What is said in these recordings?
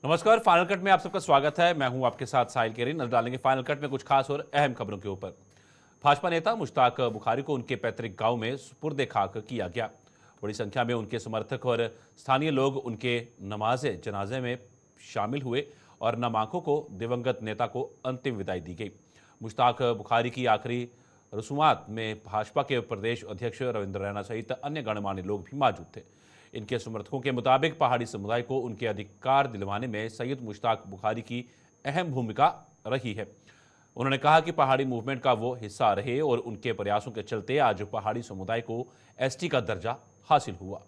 नमस्कार, final cut में आप सबका स्वागत है। मैं हूं आपके साथ साहिल केरी। नजर डालेंगे फाइनल कट में कुछ खास और अहम खबरों के ऊपर। भाजपा नेता मुश्ताक बुखारी को उनके पैतृक गांव में सुपुर्द खाक किया गया। बड़ी संख्या में उनके समर्थक और स्थानीय लोग उनके नमाज जनाजे में शामिल हुए और नम आंखों को दिवंगत नेता को अंतिम विदाई दी गई। मुश्ताक बुखारी की आखिरी रसूमात में भाजपा के प्रदेश अध्यक्ष रविंद्र रैना सहित अन्य गणमान्य लोग भी मौजूद थे। इनके समर्थकों के मुताबिक पहाड़ी समुदाय को उनके अधिकार दिलवाने में सैयद मुश्ताक बुखारी की अहम भूमिका रही है। उन्होंने कहा कि पहाड़ी मूवमेंट का वो हिस्सा रहे और उनके प्रयासों के चलते आज पहाड़ी समुदाय को एसटी का दर्जा हासिल हुआ।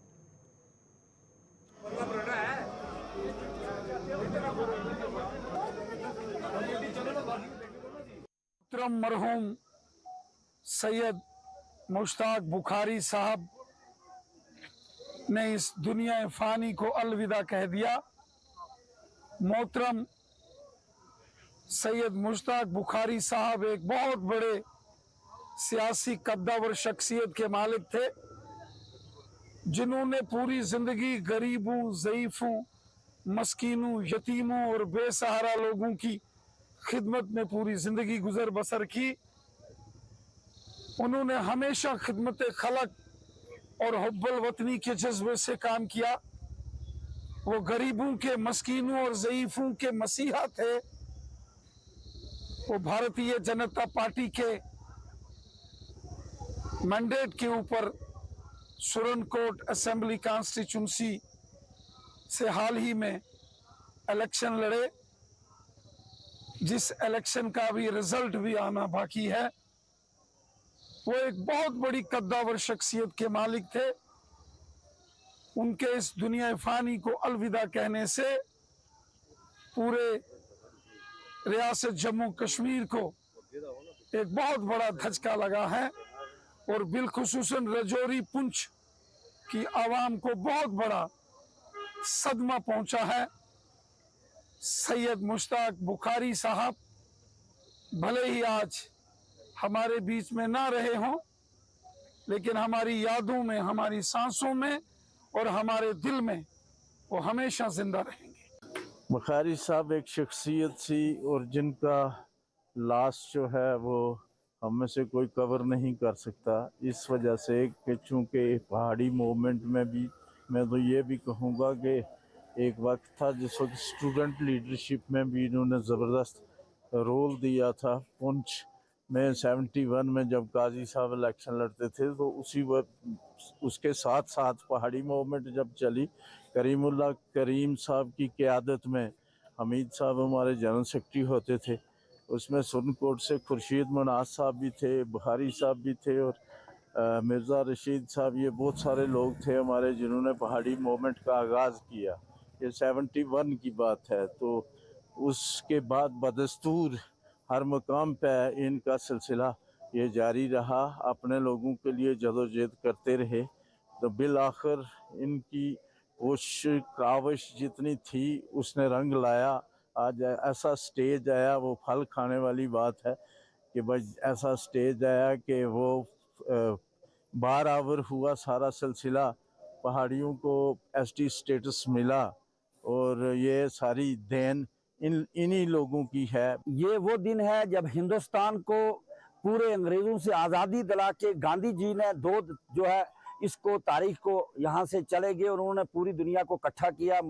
मरहूम सैयद मुश्ताक बुखारी साहब ने इस दुनिया फ़ानी को अलविदा कह दिया। मोहतरम सैयद मुश्ताक बुखारी साहब एक बहुत बड़े सियासी कद्दावर शख्सियत के मालिक थे, जिन्होंने पूरी ज़िंदगी गरीबों, ज़ईफ़ों, मस्कीनों, यतीमों और बेसहारा लोगों की खिदमत में पूरी ज़िंदगी गुजर बसर की। उन्होंने हमेशा खिदमत खलक और हुब्बुल वतनी के जज्बे से काम किया। वो गरीबों के, मस्कीनों और ज़ईफ़ों के मसीहा थे। वो भारतीय जनता पार्टी के मैंडेट के ऊपर सुरनकोट असेंबली कॉन्स्टिट्यूंसी से हाल ही में इलेक्शन लड़े, जिस इलेक्शन का भी रिजल्ट भी आना बाकी है। वो एक बहुत बड़ी कद्दावर शख्सियत के मालिक थे। उनके इस दुनिया फ़ानी को अलविदा कहने से पूरे रियासत जम्मू कश्मीर को एक बहुत बड़ा धचका लगा है और बिलखुसूसन रजौरी पुंछ की आवाम को बहुत बड़ा सदमा पहुंचा है। सैयद मुश्ताक बुखारी साहब भले ही आज हमारे बीच में ना रहे हों, लेकिन हमारी यादों में, हमारी सांसों में और हमारे दिल में वो हमेशा जिंदा रहेंगे। बुखारी साहब एक शख्सियत थी और जिनका लाश जो है वो हम में से कोई कवर नहीं कर सकता। इस वजह से कि चूँकि पहाड़ी मूवमेंट में भी मैं तो ये भी कहूँगा कि एक वक्त था जिस वक्त स्टूडेंट लीडरशिप में भी इन्होंने ज़बरदस्त रोल दिया था। पुंछ में 71 में जब काजी साहब इलेक्शन लड़ते थे तो उसी वक्त उसके साथ साथ पहाड़ी मूवमेंट जब चली, करीमुल्लाह करीम साहब की क़यादत में हमीद साहब हमारे जनरल सेक्रेटरी होते थे। उसमें सुरनकोट से खुर्शीद मनाज साहब भी थे, बुखारी साहब भी थे और मिर्ज़ा रशीद साहब, ये बहुत सारे लोग थे हमारे जिन्होंने पहाड़ी मूवमेंट का आगाज़ किया। ये 71 की बात है। तो उसके बाद बदस्तूर हर मकाम पे इनका सिलसिला ये जारी रहा, अपने लोगों के लिए जदोजहद करते रहे। तो बिल आखिर इनकी कोशिश काविश जितनी थी उसने रंग लाया। आज ऐसा स्टेज आया, वो फल खाने वाली बात है कि बस ऐसा स्टेज आया कि वो बार आवर हुआ सारा सिलसिला, पहाड़ियों को एसटी स्टेटस मिला और ये सारी देन इन्हीं लोगों की है। ये वो दिन है जब हिंदुस्तान को पूरे अंग्रेज़ों से आज़ादी दिला के गांधी जी ने जो है इसको तारीख को यहाँ से चले गए और उन्होंने पूरी दुनिया को इकट्ठा किया,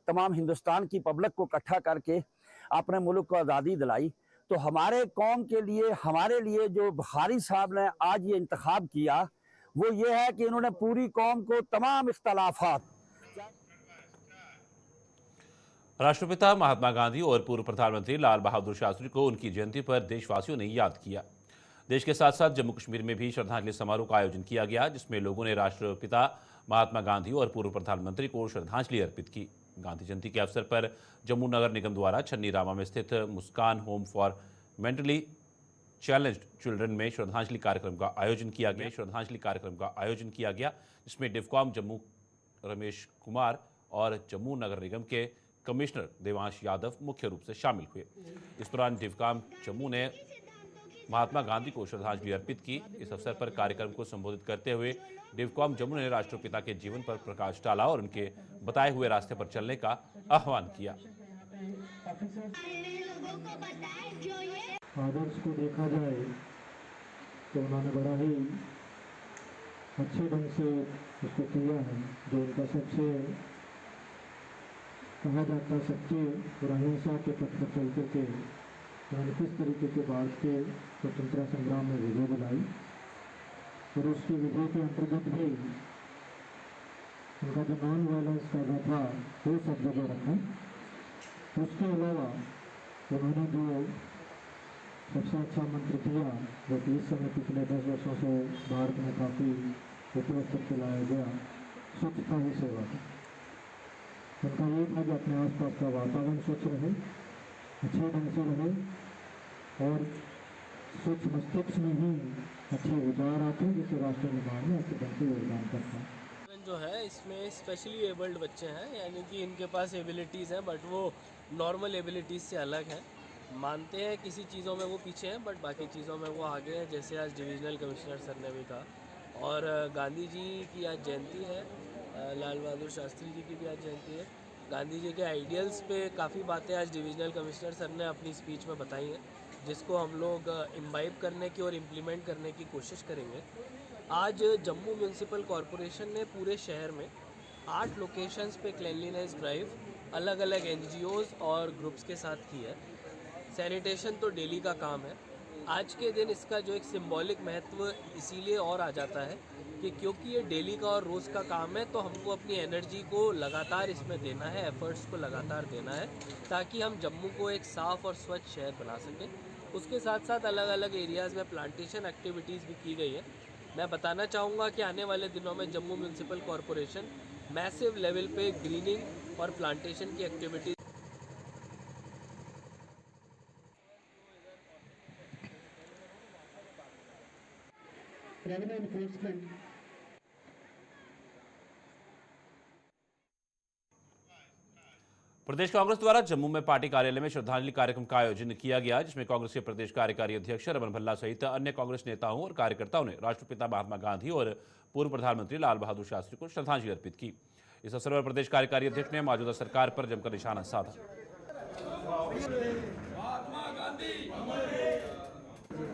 तमाम हिंदुस्तान की पब्लिक को इकट्ठा करके अपने मुल्क को आज़ादी दिलाई। तो हमारे कौम के लिए, हमारे लिए जो बुखारी साहब ने आज ये इंतखाब किया वो ये है कि इन्होंने पूरी कौम को तमाम इख्तलाफात। राष्ट्रपिता महात्मा गांधी और पूर्व प्रधानमंत्री लाल बहादुर शास्त्री को उनकी जयंती पर देशवासियों ने याद किया। देश के साथ साथ जम्मू कश्मीर में भी श्रद्धांजलि समारोह का आयोजन किया गया, जिसमें लोगों ने राष्ट्रपिता महात्मा गांधी और पूर्व प्रधानमंत्री को श्रद्धांजलि अर्पित की। गांधी जयंती के अवसर पर जम्मू नगर निगम द्वारा छन्नी रामा में स्थित Muskan home for mentally challenged children में श्रद्धांजलि कार्यक्रम का आयोजन किया गया, जिसमें डिवकॉम जम्मू रमेश कुमार और जम्मू नगर निगम के कमिश्नर देवांश यादव मुख्य रूप से शामिल हुए। इस दौरान डिवकॉम जम्मू ने महात्मा गांधी को श्रद्धांजलि अर्पित की। इस अवसर पर कार्यक्रम को संबोधित करते हुए डिवकॉम जम्मू ने राष्ट्रपिता के जीवन पर प्रकाश डाला और उनके बताए हुए रास्ते पर चलने का आह्वान किया। आदर्श को देखा जाए तो उन्होंने बड़ा ही अच्छे ढंग से उसको किया है। जो उनका सबसे कहा जाता सच्चे और अहिंसा के पथ पर चलते थे, उन्होंने किस तरीके के भारत के स्वतंत्रता संग्राम में विजय दिलाई और उसकी विजय के अंतर्गत भी उनका जो नॉन वायलेंस का जो था वो सब जगह रखा। उसके अलावा उन्होंने जो सबसे अच्छा मंत्र दिया, जो कि इस समय पिछले 10 वर्षों से भारत में काफ़ी ऊपर स्तर पर लाया गया, स्वच्छता ही सेवा था। उनका ये था कि अपने आसपास का वातावरण स्वच्छ रहे, अच्छे ढंग से रहे और स्वच्छ मस्तिष्क में ही अच्छे विचार आते, जिससे राष्ट्र निर्माण में अच्छे ढंग से योगदान करता है। जो है इसमें स्पेशली एबल्ड बच्चे हैं, यानी कि इनके पास एबिलिटीज़ हैं बट वो नॉर्मल एबिलिटीज़ से अलग हैं। मानते हैं किसी चीज़ों में वो पीछे हैं बट बाकी चीज़ों में वो आगे हैं, जैसे आज डिविजनल कमिश्नर सर ने भी कहा। और गांधी जी की आज जयंती है, लाल बहादुर शास्त्री जी की भी आज जयंती है। गांधी जी के आइडियल्स पे काफ़ी बातें आज डिविजनल कमिश्नर सर ने अपनी स्पीच में बताई हैं, जिसको हम लोग इम्बाइब करने की और इम्प्लीमेंट करने की कोशिश करेंगे। आज जम्मू म्यूनसिपल कॉरपोरेशन ने पूरे शहर में 8 लोकेशंस पे क्लीनलीनेस ड्राइव अलग अलग एनजीओज़ और ग्रुप्स के साथ की है। सैनिटेशन तो डेली का काम है। आज के दिन इसका जो एक सिंबॉलिक महत्व इसीलिए और आ जाता है कि क्योंकि ये डेली का और रोज़ का काम है, तो हमको अपनी एनर्जी को लगातार इसमें देना है, एफर्ट्स को लगातार देना है, ताकि हम जम्मू को एक साफ़ और स्वच्छ शहर बना सकें। उसके साथ साथ अलग अलग एरियाज़ में प्लांटेशन एक्टिविटीज़ भी की गई है। मैं बताना चाहूँगा कि आने वाले दिनों में Jammu municipal corporation massive level पे ग्रीनिंग और प्लांटेशन की एक्टिविटीज रेवेन्यू एनफोर्समेंट प्रदेश कांग्रेस द्वारा जम्मू में पार्टी कार्यालय में श्रद्धांजलि कार्यक्रम का आयोजन किया गया, जिसमें कांग्रेस के प्रदेश कार्यकारी अध्यक्ष रमन भल्ला सहित अन्य कांग्रेस नेताओं और कार्यकर्ताओं ने राष्ट्रपिता महात्मा गांधी और पूर्व प्रधानमंत्री लाल बहादुर शास्त्री को श्रद्धांजलि अर्पित की। इस अवसर पर प्रदेश कार्यकारी अध्यक्ष ने मौजूदा सरकार पर जमकर निशाना साधा।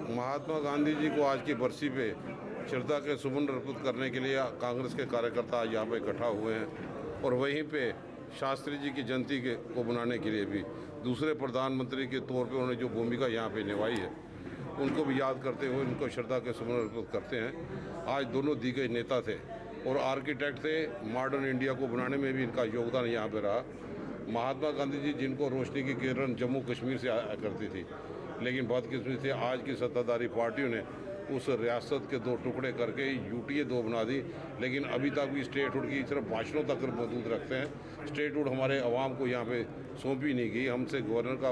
महात्मा गांधी जी को आज की बरसी पे श्रद्धा के सुमन अर्पित करने के लिए कांग्रेस के कार्यकर्ता आज यहाँ पे इकट्ठा हुए हैं और वहीं पे शास्त्री जी की जयंती को मनाने के लिए भी दूसरे प्रधानमंत्री के तौर पे उन्होंने जो भूमिका यहाँ पे निभाई है उनको भी याद करते हुए उनको श्रद्धा के सुमन अर्पित करते हैं। आज दोनों दिग्गज नेता थे और आर्किटेक्ट थे। मॉडर्न इंडिया को बनाने में भी इनका योगदान यहाँ पे रहा। महात्मा गांधी जी जिनको रोशनी की किरण जम्मू कश्मीर से आया करती थी, लेकिन बदकिस्मती से आज की सत्ताधारी पार्टियों ने उस रियासत के 2 टुकड़े करके यूटीए 2 बना दी, लेकिन अभी तक भी स्टेटहुड की सिर्फ भाषणों तक मौजूद रखते हैं। स्टेटहुड हमारे अवाम को यहाँ पे सौंपी नहीं गई, हमसे गवर्नर का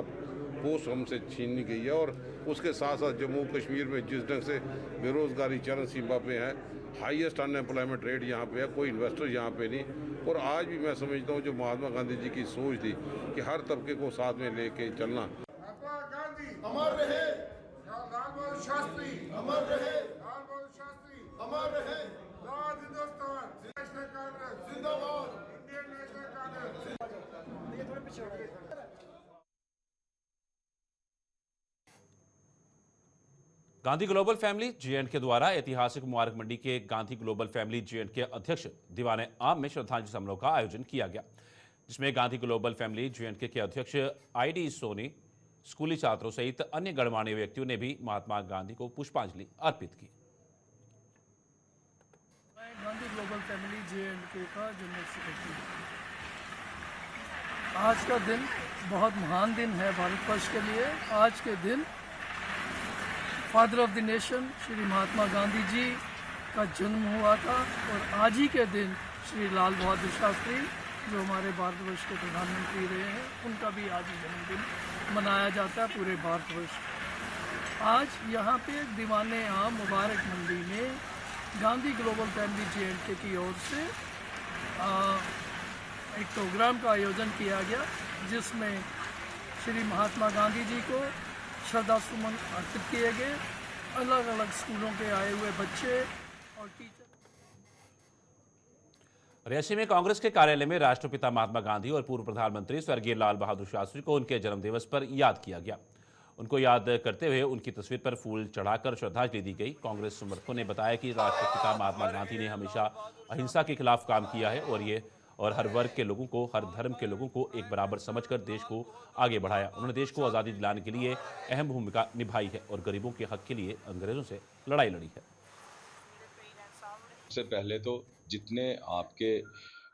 पोस्ट हमसे छीनी गई है। और उसके साथ साथ जम्मू कश्मीर में जिस ढंग से बेरोज़गारी चरम सीमा पे है, हाईएस्ट अनएम्प्लॉयमेंट रेट यहाँ पे है, कोई इन्वेस्टर यहाँ पे नहीं। और आज भी मैं समझता हूँ जो महात्मा गांधी जी की सोच थी कि हर तबके को साथ में लेके चलना। महात्मा गांधी अमर रहे, लाल बहादुर शास्त्री अमर रहे, लाल बहादुर शास्त्री अमर रहे, लाल हिंदुस्तान नेशनल कांग्रेस जिंदाबाद, Indian national Congress. Gandhi global family J&K द्वारा ऐतिहासिक मुबारक मंडी के गांधी ग्लोबल फैमिली J&K अध्यक्ष दीवाने आम में श्रद्धांजलि समारोह का आयोजन किया गया, जिसमें गांधी ग्लोबल फैमिली J&K के अध्यक्ष ID सोनी, स्कूली छात्रों सहित अन्य गणमान्य व्यक्तियों ने भी महात्मा गांधी को पुष्पांजलि अर्पित की। गांधी ग्लोबल फैमिली J&K का जनरल सेक्रेटरी। आज का दिन बहुत महान दिन है भारतवर्ष के लिए। आज के दिन father of the nation Shri Mahatma Gandhi ji का जन्म हुआ था और आज ही के दिन श्री लाल बहादुर शास्त्री जो हमारे भारतवर्ष के प्रधानमंत्री रहे हैं, उनका भी आज ही जन्मदिन मनाया जाता है पूरे भारतवर्ष। आज यहाँ पे दीवाने आम मुबारक मंडी में गांधी ग्लोबल फैमिली J&K की ओर से एक प्रोग्राम का आयोजन किया गया, जिसमें श्री महात्मा गांधी जी को श्रद्धा सुमन अर्पित किए गए। अलग अलग स्कूलों के आए हुए बच्चे और टीचर। रियासी में कांग्रेस के कार्यालय में राष्ट्रपिता महात्मा गांधी और पूर्व प्रधानमंत्री स्वर्गीय लाल बहादुर शास्त्री को उनके जन्मदिवस पर याद किया गया। उनको याद करते हुए उनकी तस्वीर पर फूल चढ़ाकर श्रद्धांजलि दी गई। कांग्रेस समर्थकों ने बताया कि राष्ट्रपिता महात्मा गांधी ने हमेशा अहिंसा के खिलाफ काम किया है और हर वर्ग के लोगों को, हर धर्म के लोगों को एक बराबर समझकर देश को आगे बढ़ाया। उन्होंने देश को आज़ादी दिलाने के लिए अहम भूमिका निभाई है और गरीबों के हक के लिए अंग्रेजों से लड़ाई लड़ी है। सबसे पहले तो जितने आपके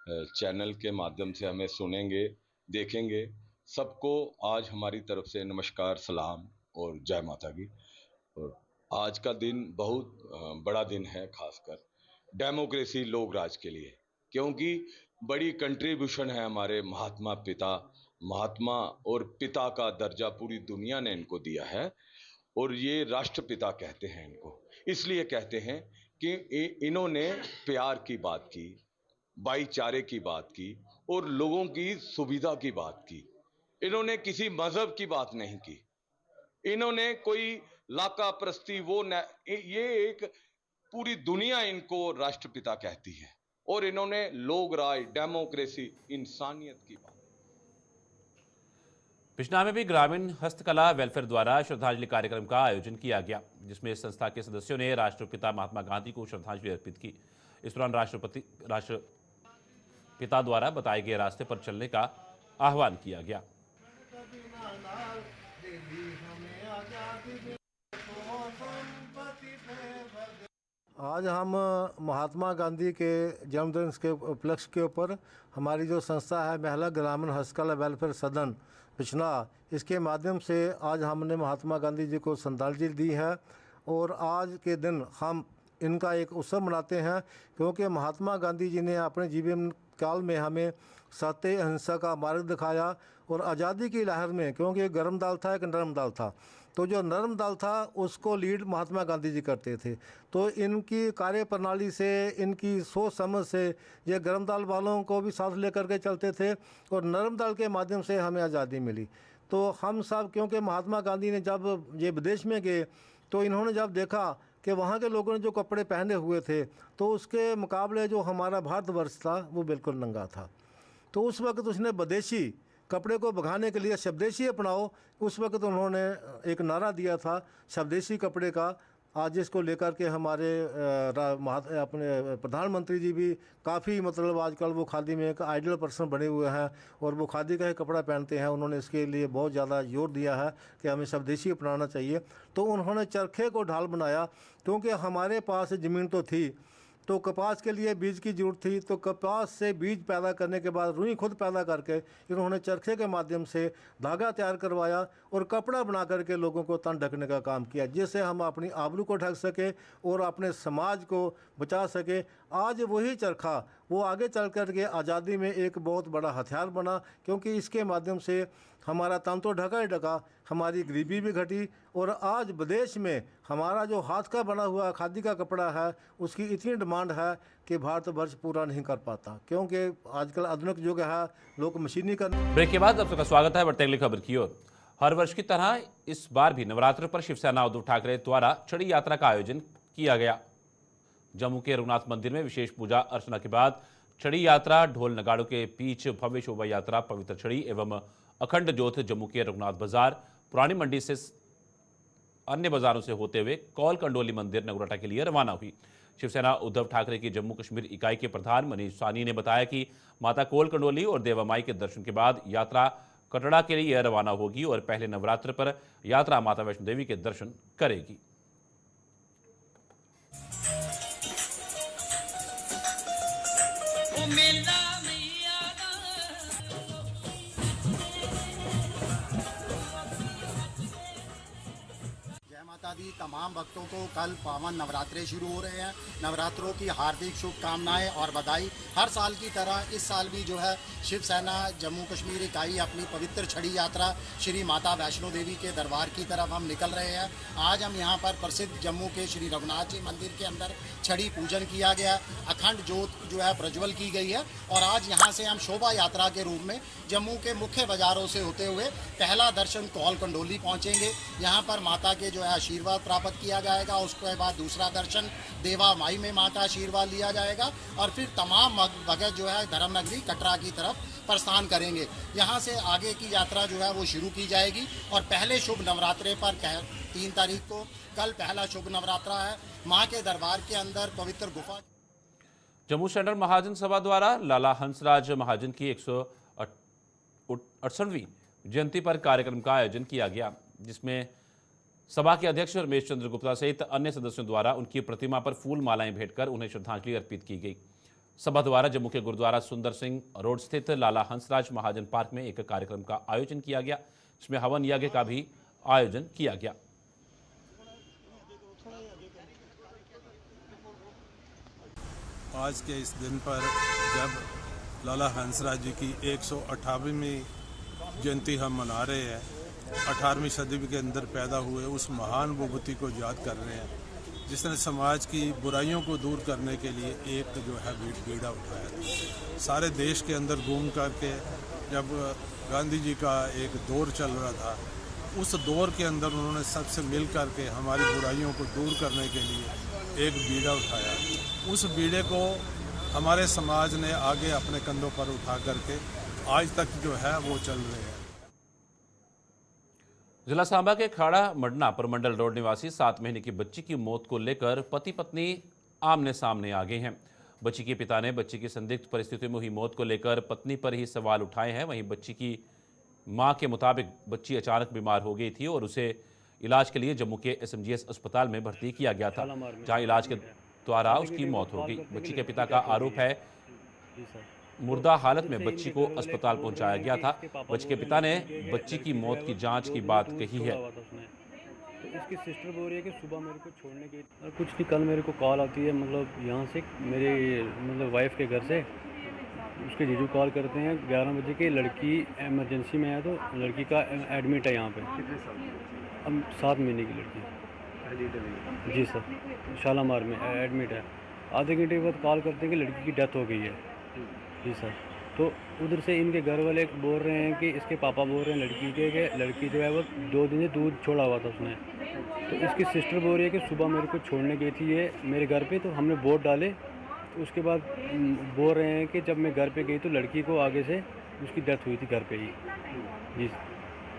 चैनल के माध्यम से हमें सुनेंगे, देखेंगे, सबको आज हमारी तरफ से नमस्कार, सलाम और जय माता की। और आज का दिन बहुत बड़ा दिन है, खासकर डेमोक्रेसी, लोक राज के लिए, क्योंकि बड़ी कंट्रीब्यूशन है हमारे महात्मा और पिता का दर्जा पूरी दुनिया ने इनको दिया है। और ये राष्ट्रपिता कहते हैं इनको, इसलिए कहते हैं कि इन्होंने प्यार की बात की, भाईचारे की बात की और लोगों की सुविधा की बात की। इन्होंने किसी मजहब की बात नहीं की, इन्होंने कोई लाका प्रस्ती ये एक पूरी दुनिया इनको राष्ट्रपिता कहती है। और इन्होंने लोक राज, डेमोक्रेसी, इंसानियत की बात। बिजनौर में भी ग्रामीण हस्तकला वेलफेयर द्वारा श्रद्धांजलि कार्यक्रम का आयोजन किया गया, जिसमें संस्था के सदस्यों ने राष्ट्रपिता महात्मा गांधी को श्रद्धांजलि अर्पित की। इस दौरान राष्ट्रपिता द्वारा बताए गए रास्ते पर चलने का आह्वान किया गया। आज हम महात्मा गांधी के जन्मदिन के उपलक्ष्य के ऊपर हमारी जो संस्था है महिला ग्रामीण हस्तकला वेलफेयर सदन बिजनौर, इसके माध्यम से आज हमने महात्मा गांधी जी को श्रद्धांजलि दी है। और आज के दिन हम इनका एक उत्सव मनाते हैं, क्योंकि महात्मा गांधी जी ने अपने जीवन काल में हमें सत्य अहिंसा का मार्ग दिखाया। और आज़ादी की लहर में, क्योंकि एक गर्म दाल था, एक नरम दाल था, तो जो नरम दाल था उसको लीड महात्मा गांधी जी करते थे। तो इनकी कार्य प्रणाली से, इनकी सोच समझ से ये गर्म दाल वालों को भी साथ लेकर के चलते थे और नरम दाल के माध्यम से हमें आज़ादी मिली। तो हम सब, क्योंकि महात्मा गांधी ने जब ये विदेश में गए तो इन्होंने जब देखा कि वहाँ के लोगों ने जो कपड़े पहने हुए थे तो उसके मुकाबले जो हमारा भारतवर्ष था वो बिल्कुल नंगा था। तो उस वक्त उसने विदेशी कपड़े को भगाने के लिए स्वदेशी अपनाओ, उस वक्त उन्होंने एक नारा दिया था स्वदेशी कपड़े का। आज जिसको लेकर के हमारे अपने प्रधानमंत्री जी भी काफ़ी मतलब आजकल वो खादी में एक आइडियल पर्सन बने हुए हैं और वो खादी का ही कपड़ा पहनते हैं। उन्होंने इसके लिए बहुत ज़्यादा जोर दिया है कि हमें स्वदेशी अपनाना चाहिए। तो उन्होंने चरखे को ढाल बनाया, क्योंकि हमारे पास ज़मीन तो थी, तो कपास के लिए बीज की ज़रूरत थी। तो कपास से बीज पैदा करने के बाद रुई खुद पैदा करके इन्होंने चरखे के माध्यम से धागा तैयार करवाया और कपड़ा बना करके लोगों को तन ढकने का काम किया, जिससे हम अपनी आबरू को ढक सके और अपने समाज को बचा सके। आज वही चरखा वो आगे चल कर के आज़ादी में एक बहुत बड़ा हथियार बना, क्योंकि इसके माध्यम से हमारा तन तो ढका ही ढका, हमारी गरीबी भी घटी। और आज विदेश में हमारा जो हाथ का बना हुआ खादी का कपड़ा है उसकी इतनी डिमांड है कि भारतवर्ष पूरा नहीं कर पाता, क्योंकि आजकल आधुनिक युग है, लोग मशीनीकरण। ब्रेक के बाद आप सबका स्वागत है। बढ़ते अगली खबर की ओर। हर वर्ष की तरह इस बार भी नवरात्र पर शिवसेना उद्धव ठाकरे द्वारा छड़ी यात्रा का आयोजन किया गया। जम्मू के रघुनाथ मंदिर में विशेष पूजा अर्चना के बाद छड़ी यात्रा, ढोल नगाड़ों के बीच भव्य शोभा यात्रा, पवित्र छड़ी एवं अखंड ज्योत जम्मू के रघुनाथ बाजार, पुरानी मंडी से अन्य बाजारों से होते हुए कौल कंडोली मंदिर नगरोटा के लिए रवाना हुई। शिवसेना उद्धव ठाकरे की जम्मू कश्मीर इकाई के प्रधान मनीष सानी ने बताया कि माता कोल कंडोली और देवामाई के दर्शन के बाद यात्रा कटड़ा के लिए रवाना होगी और पहले नवरात्र पर यात्रा माता वैष्णो देवी के दर्शन करेगी। दी तमाम भक्तों को कल पावन नवरात्रे शुरू हो रहे हैं। नवरात्रों की हार्दिक शुभकामनाएं और बधाई। हर साल की तरह इस साल भी जो है शिवसेना जम्मू कश्मीर इकाई अपनी पवित्र छड़ी यात्रा श्री माता वैष्णो देवी के दरबार की तरफ हम निकल रहे हैं। आज हम यहां पर प्रसिद्ध जम्मू के श्री रघुनाथ जी मंदिर के अंदर छड़ी पूजन किया गया, अखंड ज्योत जो है प्रज्वल की गई है और आज यहां से हम शोभा यात्रा के रूप में जम्मू के मुख्य बाजारों से होते हुए पहला दर्शन कौल कंडोली पहुंचेंगे। यहाँ पर माता के जो है आशीर्वाद आशीर्वाद प्राप्त किया जाएगा। उसके बाद दूसरा दर्शन देवा माई में माँ का आशीर्वाद लिया जाएगा और फिर तमाम भगत जो है धर्मनगरी कटरा की तरफ प्रस्थान करेंगे। यहाँ से आगे की यात्रा जो है वो शुरू की जाएगी और पहले शुभ नवरात्रे पर 3 तारीख को कल पहला शुभ नवरात्रा है। माँ के दरबार के अंदर पवित्र गुफा। जम्मू सेंट्रल महाजन सभा द्वारा लाला हंसराज महाजन की 168वीं जयंती पर कार्यक्रम का आयोजन किया गया, जिसमें सभा के अध्यक्ष रमेश चंद्र गुप्ता सहित अन्य सदस्यों द्वारा उनकी प्रतिमा पर फूल मालाएं भेंटकर उन्हें श्रद्धांजलि अर्पित की गई। सभा द्वारा जम्मू के गुरुद्वारा सुंदर सिंह रोड स्थित लाला हंसराज महाजन पार्क में एक कार्यक्रम का आयोजन किया गया, जिसमें हवन यज्ञ का भी आयोजन किया गया। आज के इस दिन पर जब लाला हंसराज जी की 168वीं जयंती हम मना रहे हैं, 18वीं सदी के अंदर पैदा हुए उस महान विभूति को याद कर रहे हैं, जिसने समाज की बुराइयों को दूर करने के लिए एक जो है बीड़ा उठाया। सारे देश के अंदर घूम करके जब गांधी जी का एक दौर चल रहा था, उस दौर के अंदर उन्होंने सबसे मिल करके हमारी बुराइयों को दूर करने के लिए एक बीड़ा उठाया। उस बीड़े को हमारे समाज ने आगे अपने कंधों पर उठा करके आज तक जो है वो चल रहे हैं। जिला सांबा के खाड़ा मडना परमंडल रोड निवासी 7 महीने की बच्ची की मौत को लेकर पति पत्नी आमने सामने आ गए हैं। बच्ची के पिता ने बच्ची की संदिग्ध परिस्थितियों में हुई मौत को लेकर पत्नी पर ही सवाल उठाए हैं। वहीं बच्ची की मां के मुताबिक बच्ची अचानक बीमार हो गई थी और उसे इलाज के लिए जम्मू के SMGS अस्पताल में भर्ती किया गया था, जहां इलाज के द्वारा उसकी मौत हो गई। बच्ची के पिता का आरोप है मुर्दा हालत में बच्ची को अस्पताल पहुंचाया गया था। बच्ची के पिता ने बच्ची की मौत की जांच की बात कही है। तो इसकी सिस्टर बोल रही है कि सुबह मेरे को छोड़ने की और कुछ नहीं, कल मेरे को कॉल आती है, मतलब यहाँ से मेरे मतलब वाइफ के घर से उसके जीजू कॉल करते हैं 11 बजे की, लड़की इमरजेंसी में है, तो लड़की का एडमिट है यहाँ पे। अब 7 महीने की लड़की जी सर, शालामार में एडमिट है। आधे घंटे के बाद कॉल करते हैं कि लड़की की डेथ हो गई है जी सर। तो उधर से इनके घर वाले बोल रहे हैं कि इसके पापा बोल रहे हैं लड़की के कि लड़की जो है वो 2 दिन से दूध छोड़ा हुआ था उसने। तो इसकी सिस्टर बोल रही है कि सुबह मेरे को छोड़ने गई थी ये मेरे घर पे, तो हमने वोट डाले। तो उसके बाद बोल रहे हैं कि जब मैं घर पे गई तो लड़की को आगे से उसकी डेथ हुई थी घर पे ही जी।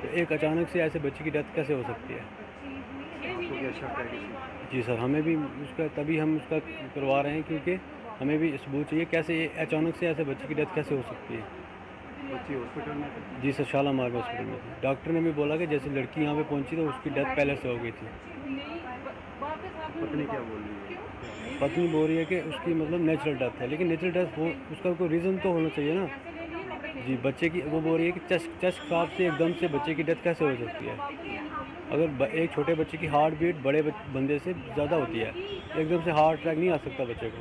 तो एक अचानक से ऐसे बच्चे की डेथ कैसे हो सकती है? जी सर, हमें भी उसका तभी हम उसका करवा रहे हैं क्योंकि हमें भी सबूत चाहिए, कैसे अचानक से ऐसे बच्चे की डेथ कैसे हो सकती है? बच्ची हॉस्पिटल में थी जी सर, शालामार हॉस्पिटल में थी। डॉक्टर ने भी बोला कि जैसे लड़की यहाँ पे पहुँची तो उसकी डेथ पहले से हो गई थी। पत्नी क्या बोल रही है? पत्नी बोल रही है कि उसकी मतलब नेचुरल डेथ है, लेकिन नेचुरल डेथ हो उसका कोई रीज़न तो होना चाहिए ना जी। बच्चे की वो बोल रही है कि चेस्ट खराब से एकदम से बच्चे की डेथ कैसे हो सकती है? अगर एक छोटे बच्चे की हार्ट बीट बड़े बंदे से ज़्यादा होती है, एकदम से हार्ट अटैक नहीं आ सकता बच्चे को,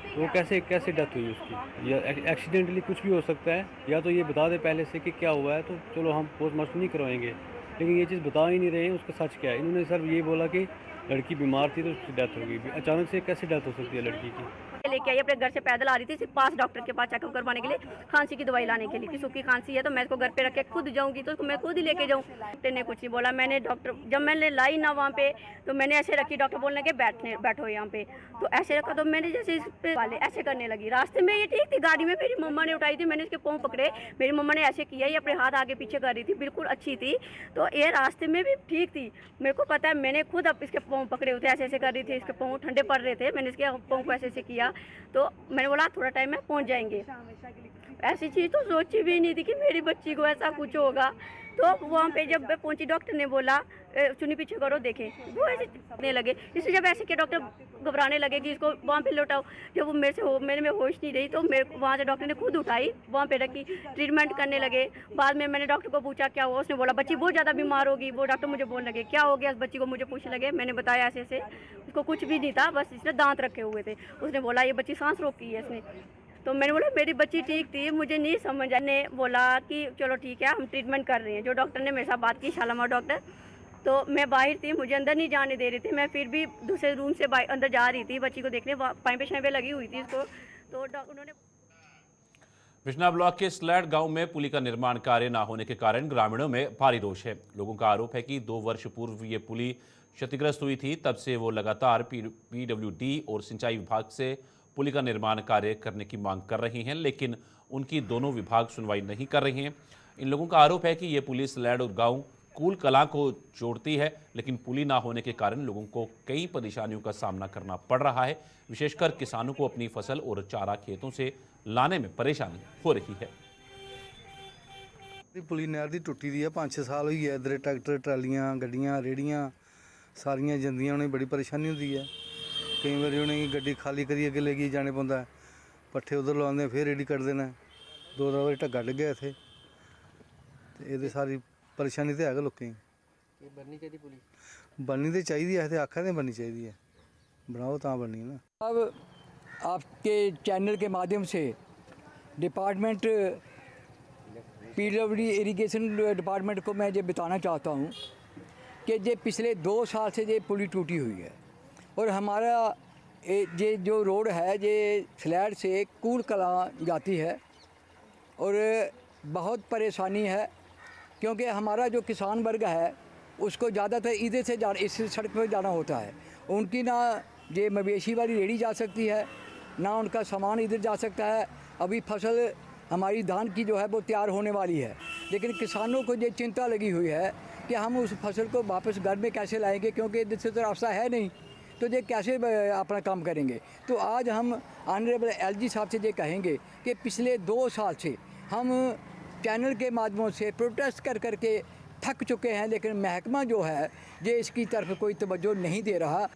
तो वो कैसे डेथ हुई उसकी? या एक्सीडेंटली कुछ भी हो सकता है, या तो ये बता दे पहले से कि क्या हुआ है, तो चलो हम पोस्टमार्टम नहीं करवाएंगे, लेकिन ये चीज़ बता ही नहीं रहे हैं उसका सच क्या है। इन्होंने सर ये बोला कि लड़की बीमार थी तो उसकी डेथ हो गई। अचानक से कैसे डेथ हो सकती है लड़की की? लेके आई अपने घर से पैदल आ रही थी, सिर्फ पास डॉक्टर के पास चेकअप करवाने के लिए, खांसी की दवाई लाने के लिए कि सूखी खांसी है, तो मैं इसको घर पे रख के खुद जाऊंगी तो मैं खुद ही लेके जाऊँ। डॉक्टर ने कुछ नहीं बोला। मैंने डॉक्टर जब मैंने लाई ना वहाँ पे तो मैंने ऐसे रखी, डॉक्टर बोलने लगे बैठो यहाँ पे, तो ऐसे रखा तो मैंने जैसे इस पे वाले ऐसे करने लगी। रास्ते में ये ठीक थी, गाड़ी में मेरी मम्मा ने उठाई थी, मैंने इसके पाँव पकड़े, मेरी मम्मा ने ऐसे किया, ये अपने हाथ आगे पीछे कर रही थी, बिल्कुल अच्छी थी, तो ये रास्ते में भी ठीक थी। मेरे को पता है, मैंने खुद अब इसके पाँव पकड़े हुए थे, ऐसे कर रही थी, इसके पाँव ठंडे पड़ रहे थे, मैंने इसके पाँव को ऐसे किया, तो मैंने बोला थोड़ा टाइम में पहुंच जाएंगे। ऐसी चीज़ तो सोची भी नहीं थी कि मेरी बच्ची को ऐसा कुछ होगा। तो वहाँ पे जब मैं पहुंची, डॉक्टर ने बोला चुन्नी पीछे करो, देखे वो ऐसे करने लगे। इसलिए जब ऐसे के डॉक्टर घबराने लगे कि इसको वहाँ पे लौटाओ, जब वो मेरे में होश नहीं रही तो मेरे वहाँ से डॉक्टर ने खुद उठाई, वहाँ पे रखी, ट्रीटमेंट करने लगे। बाद में मैंने डॉक्टर को पूछा क्या हुआ, उसने बोला बच्ची बहुत ज़्यादा बीमार होगी। वो डॉक्टर मुझे बोलने लगे क्या हो गया इस बच्ची को, मुझे पूछने लगे। मैंने बताया ऐसे ऐसे, उसको कुछ भी नहीं था, बस इसने दांत रखे हुए थे। उसने बोला ये बच्ची सांस रोक की है इसने। तो मैंने बोला मेरी बच्ची ठीक थी, मुझे नहीं समझ। ने बोला कि चलो ठीक है हम ट्रीटमेंट कर रहे हैं। जो डॉक्टर ने मेरे साथ बात की, शालामार डॉक्टर, तो मैं बाहर थी, मुझे अंदर नहीं जाने दे रही थी। मैं फिर भी दूसरे रूम से अंदर जा रही थी बच्ची को देखने, पाइपें शाइपें लगी हुई थी इसको। तो उन्होंने बिश्ना ब्लॉक के स्लैट गांव में पुली का निर्माण कार्य न होने के कारण ग्रामीणों में भारी रोष है। लोगों का आरोप है कि 2 वर्ष पूर्व ये पुली क्षतिग्रस्त हुई थी, तब से वो लगातार PWD और सिंचाई विभाग से पुली का निर्माण कार्य करने की मांग कर रही हैं, लेकिन उनकी दोनों विभाग सुनवाई नहीं कर रहे हैं। इन लोगों का आरोप है कि ये पुली सलैड और गांव कूल कलां को जोड़ती है, लेकिन पुली ना होने के कारण लोगों को कई परेशानियों का सामना करना पड़ रहा है। विशेषकर किसानों को अपनी फसल और चारा खेतों से लाने में परेशानी हो रही है। पुली नहर की टुटी दी है, 5-6 साल हुई है। इधर ट्रैक्टर ट्रालियां गड्डियां रेहड़ियां सारियां जंदियां, उन्हें बड़ी परेशानी होती है। कई बार उन्हें गड्डी खाली करिए अगे लेके जाने पौंदा है, पट्ठे उधर लवांदे फिर रेहड़ी कट देना। 2 बार ढग्गा डिग्गया इत्थे, ते ये सारी परेशानी तो है लोकें बननी तो चाहिए है, आखा तो बननी चाहिए है, बनाओ तो बननी ना। अब आपके चैनल के माध्यम से डिपार्टमेंट PWD इरिगेशन डिपार्टमेंट को मैं ये बताना चाहता हूँ कि ये पिछले 2 साल से ये पुली टूटी हुई है और हमारा ये जो रोड है ये स्लैड से कूल कलां जाती है और बहुत परेशानी है, क्योंकि हमारा जो किसान वर्ग है उसको ज़्यादातर इधर से इस सड़क पर जाना होता है। उनकी ना ये मवेशी वाली रेहड़ी जा सकती है, ना उनका सामान इधर जा सकता है। अभी फसल हमारी धान की जो है वो तैयार होने वाली है, लेकिन किसानों को ये चिंता लगी हुई है कि हम उस फसल को वापस घर में कैसे लाएंगे, क्योंकि इधर से तो रास्ता है नहीं, तो ये कैसे अपना काम करेंगे। तो आज हम ऑनरेबल LG साहब से ये कहेंगे कि पिछले 2 साल से हम चैनल के माध्यमों से प्रोटेस्ट कर करके थक चुके हैं, लेकिन महकमा जो है ये इसकी तरफ कोई तवज्जो नहीं दे रहा।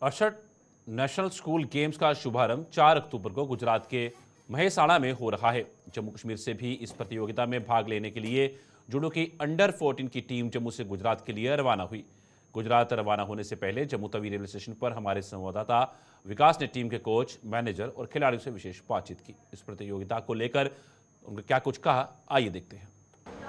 68 नेशनल स्कूल गेम्स का शुभारंभ 4 अक्टूबर को गुजरात के महेसाणा में हो रहा है। जम्मू कश्मीर से भी इस प्रतियोगिता में भाग लेने के लिए जुडो की अंडर 14 की टीम जम्मू से गुजरात के लिए रवाना हुई। गुजरात रवाना होने से पहले जम्मू तवी रेलवे स्टेशन पर हमारे संवाददाता विकास ने टीम के कोच, मैनेजर और खिलाड़ियों से विशेष बातचीत की। इस प्रतियोगिता को लेकर उन्होंने क्या कुछ कहा, आइए देखते हैं।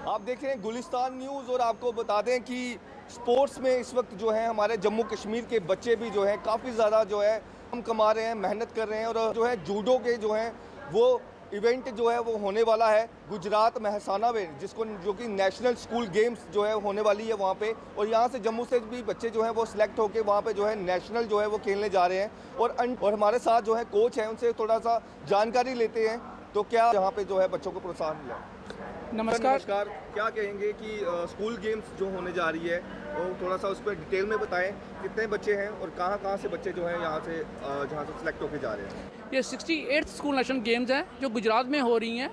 आप देख रहे हैं गुलिस्तान न्यूज़ और आपको बता दें कि स्पोर्ट्स में इस वक्त जो है हमारे जम्मू कश्मीर के बच्चे भी जो है काफ़ी ज़्यादा जो है हम कमा रहे हैं, मेहनत कर रहे हैं और जो है जूडो के जो है वो इवेंट जो है वो होने वाला है गुजरात महसाना में, जो कि नेशनल स्कूल गेम्स जो है होने वाली है वहाँ पे। और यहाँ से जम्मू से भी बच्चे जो हैं वो सिलेक्ट होकर वहाँ पे जो है नेशनल जो है वो खेलने जा रहे हैं। और हमारे साथ जो है कोच हैं, उनसे थोड़ा सा जानकारी लेते हैं तो क्या यहाँ पे जो है बच्चों को प्रोत्साहन मिला। नमस्कार, क्या कहेंगे कि स्कूल गेम्स जो होने जा रही है वो थोड़ा सा उस पर डिटेल में बताएं, कितने बच्चे हैं और कहाँ से बच्चे जो हैं यहाँ से जहाँ से सिलेक्ट होके जा रहे हैं। ये 68th स्कूल नेशनल गेम्स हैं जो गुजरात में हो रही हैं,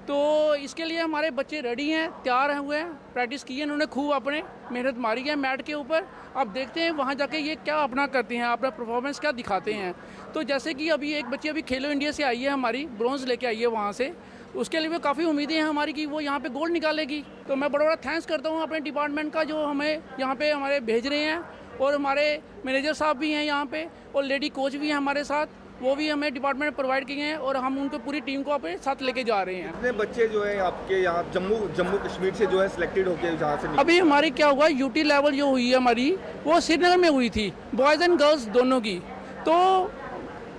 तो इसके लिए हमारे बच्चे रेडी हैं, तैयार हुए हैं, प्रैक्टिस की है इन्होंने, खूब अपने मेहनत मारी है मैट के ऊपर। अब देखते हैं वहाँ जाके ये क्या अपना करते हैं, अपना परफॉर्मेंस क्या दिखाते हैं। तो जैसे कि अभी एक बच्ची अभी खेलो इंडिया से आई है, हमारी ब्रॉन्ज लेके आई है वहाँ से, उसके लिए काफ़ी उम्मीदें हैं हमारी कि वो यहाँ पे गोल्ड निकालेगी। तो मैं बड़ा थैंक्स करता हूँ अपने डिपार्टमेंट का जो हमें यहाँ पे हमारे भेज रहे हैं, और हमारे मैनेजर साहब भी हैं यहाँ पे और लेडी कोच भी हैं हमारे साथ, वो भी हमें डिपार्टमेंट में प्रोवाइड किए हैं और हम उनको पूरी टीम को अपने साथ लेके जा रहे हैं। कितने बच्चे जो है आपके यहाँ जम्मू कश्मीर से जो है सिलेक्टेड होके जहाँ से? अभी हमारी क्या हुआ, यूटी लेवल जो हुई है हमारी वो श्रीनगर में हुई थी, बॉयज़ एंड गर्ल्स दोनों की। तो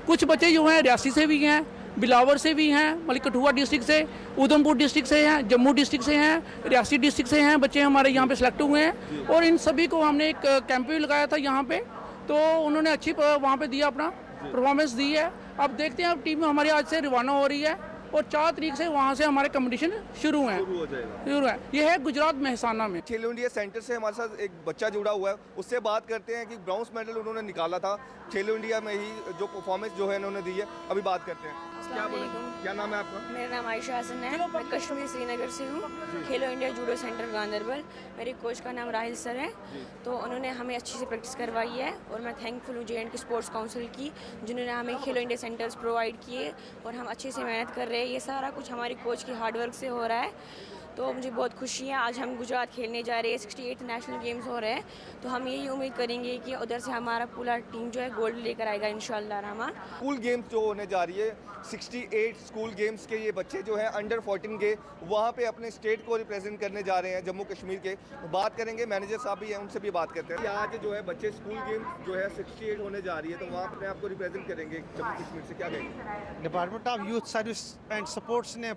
कुछ बच्चे जो हैं रियासी से भी हैं, बिलावर से भी हैं, मतलब कठुआ डिस्ट्रिक्ट से, उधमपुर डिस्ट्रिक्ट से हैं, जम्मू डिस्ट्रिक्ट से हैं, रियासी डिस्ट्रिक्ट से हैं, बच्चे हमारे यहाँ पे सिलेक्ट हुए हैं। और इन सभी को हमने एक कैंप भी लगाया था यहाँ पे, तो उन्होंने अच्छी वहाँ पे दिया, अपना परफॉर्मेंस दी है। अब देखते हैं, अब टीम हमारी आज से रवाना हो रही है और 4 तारीख से वहाँ से हमारे कंपटीशन शुरू है। ये है गुजरात महसाना में। खेलो इंडिया सेंटर से हमारे साथ एक बच्चा जुड़ा हुआ है, उससे बात करते हैं कि ब्रॉन्ज मेडल उन्होंने निकाला था खेलो इंडिया में ही, जो परफॉर्मेंस जो है इन्होंने दी है। अभी बात करते हैं, क्या नाम है आपका? मेरा नाम आयशा हसन है, मैं कश्मीर श्रीनगर से हूँ। खेलो इंडिया जूडो सेंटर गांधरबल, मेरे कोच का नाम राहिल सर है, तो उन्होंने हमें अच्छी से प्रैक्टिस करवाई है और मैं थैंकफुल हूँ JNK स्पोर्ट्स काउंसिल की, जिन्होंने हमें खेलो इंडिया सेंटर्स प्रोवाइड किए और हम अच्छे से मेहनत कर रहे हैं। ये सारा कुछ हमारी कोच की हार्डवर्क से हो रहा है, तो मुझे बहुत खुशी है। आज हम गुजरात खेलने जा रहे हैं, 68 नेशनल गेम्स हो रहे हैं, तो हम यही उम्मीद करेंगे कि उधर से हमारा पूरा टीम जो है गोल्ड लेकर आएगा इंशाअल्लाह रहमान। स्कूल गेम्स जो होने जा रही है, 68 स्कूल गेम्स के ये बच्चे जो हैं अंडर 14 के, वहाँ पे अपने स्टेट को रिप्रेजेंट करने जा रहे हैं जम्मू कश्मीर के। बात करेंगे, मैनेजर साहब भी हैं, उनसे भी बात करते हैं। आज जो है बच्चे स्कूल गेम्स जो है 68 होने जा रही है, तो वहाँ अपने आपको रिप्रेजेंट करेंगे जम्मू कश्मीर से, क्या कहेंगे? Department of youth service and supports ने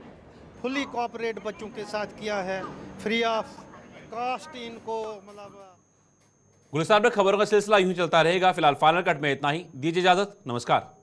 फुली कोऑपरेट बच्चों के साथ किया है, फ्री ऑफ कास्ट इनको मतलब गुलिस्तान में खबरों का सिलसिला यूं चलता रहेगा। फिलहाल फाइनल कट में इतना ही। दीजिए इजाजत, नमस्कार।